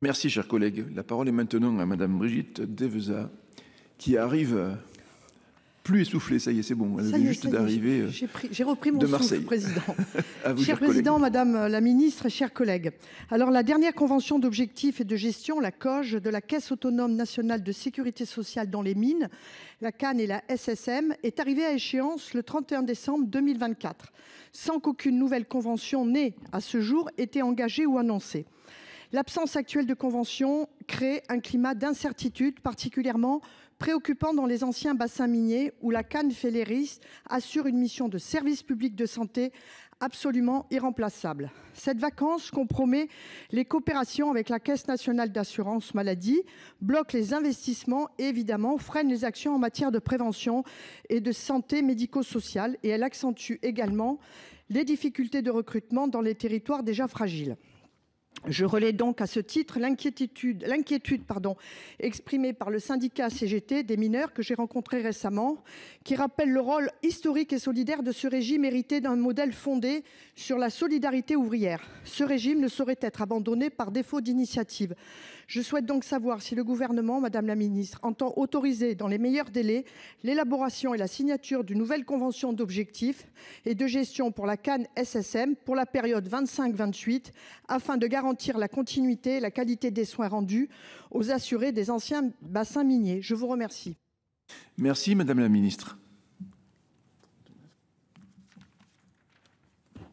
Merci, chers collègues. La parole est maintenant à Madame Brigitte Deveza, qui arrive plus essoufflée. Ça y est, c'est bon. Elle vient juste d'arriver J'ai repris mon de souffle, Marseille. Président. À vous, Cher Président, Madame la Ministre, chers collègues. Alors, la dernière convention d'objectifs et de gestion, la COG, de la Caisse autonome nationale de sécurité sociale dans les mines, la CAN et la SSM, est arrivée à échéance le 31 décembre 2024, sans qu'aucune nouvelle convention née à ce jour ait été engagée ou annoncée. L'absence actuelle de convention crée un climat d'incertitude particulièrement préoccupant dans les anciens bassins miniers où la CAN Féléris assure une mission de service public de santé absolument irremplaçable. Cette vacance compromet les coopérations avec la Caisse nationale d'assurance maladie, bloque les investissements et évidemment freine les actions en matière de prévention et de santé médico-sociale, et elle accentue également les difficultés de recrutement dans les territoires déjà fragiles. Je relais donc à ce titre l'inquiétude exprimée par le syndicat CGT des mineurs que j'ai rencontré récemment, qui rappelle le rôle historique et solidaire de ce régime hérité d'un modèle fondé sur la solidarité ouvrière. Ce régime ne saurait être abandonné par défaut d'initiative. Je souhaite donc savoir si le gouvernement, Madame la Ministre, entend autoriser dans les meilleurs délais l'élaboration et la signature d'une nouvelle convention d'objectifs et de gestion pour la CAN SSM pour la période 25-28 afin de garantir la continuité et la qualité des soins rendus aux assurés des anciens bassins miniers. Je vous remercie. Merci, Madame la Ministre.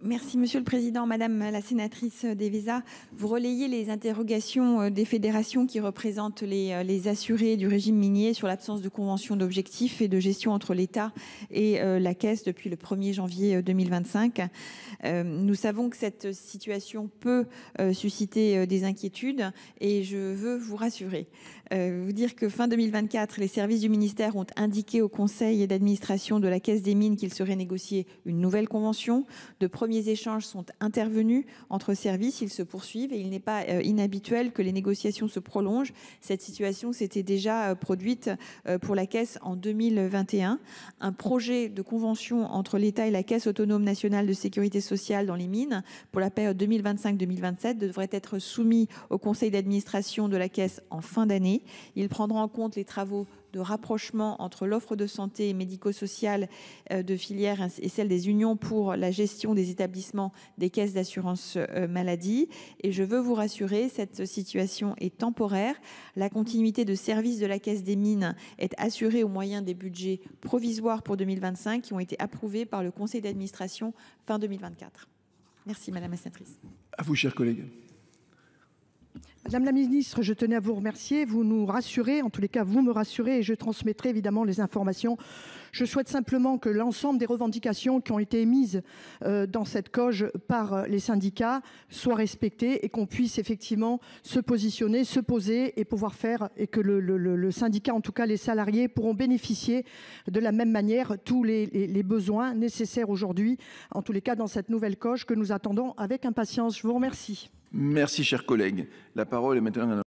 Merci, Monsieur le Président. Madame la sénatrice Deveza, vous relayez les interrogations des fédérations qui représentent les assurés du régime minier sur l'absence de convention d'objectifs et de gestion entre l'État et la Caisse depuis le 1er janvier 2025. Nous savons que cette situation peut susciter des inquiétudes et je veux vous rassurer. Vous dire que fin 2024, les services du ministère ont indiqué au conseil d'administration de la Caisse des mines qu'il serait négocié une nouvelle convention. De premiers échanges sont intervenus entre services, ils se poursuivent et il n'est pas inhabituel que les négociations se prolongent. Cette situation s'était déjà produite pour la Caisse en 2021. Un projet de convention entre l'État et la Caisse autonome nationale de sécurité sociale dans les mines pour la période 2025-2027 devrait être soumis au conseil d'administration de la Caisse en fin d'année. Il prendra en compte les travaux de rapprochement entre l'offre de santé médico-sociale de filière et celle des unions pour la gestion des établissements des caisses d'assurance maladie. Et je veux vous rassurer, cette situation est temporaire. La continuité de service de la Caisse des mines est assurée au moyen des budgets provisoires pour 2025 qui ont été approuvés par le conseil d'administration fin 2024. Merci, Madame la sénatrice. À vous, chers collègues. Madame la Ministre, je tenais à vous remercier. Vous nous rassurez, en tous les cas, vous me rassurez et je transmettrai évidemment les informations. Je souhaite simplement que l'ensemble des revendications qui ont été émises dans cette COG par les syndicats soient respectées et qu'on puisse effectivement se positionner, se poser et pouvoir faire, et que le syndicat, en tout cas les salariés, pourront bénéficier de la même manière tous les besoins nécessaires aujourd'hui, en tous les cas dans cette nouvelle COG que nous attendons avec impatience. Je vous remercie. Merci, chers collègues. La parole est maintenant à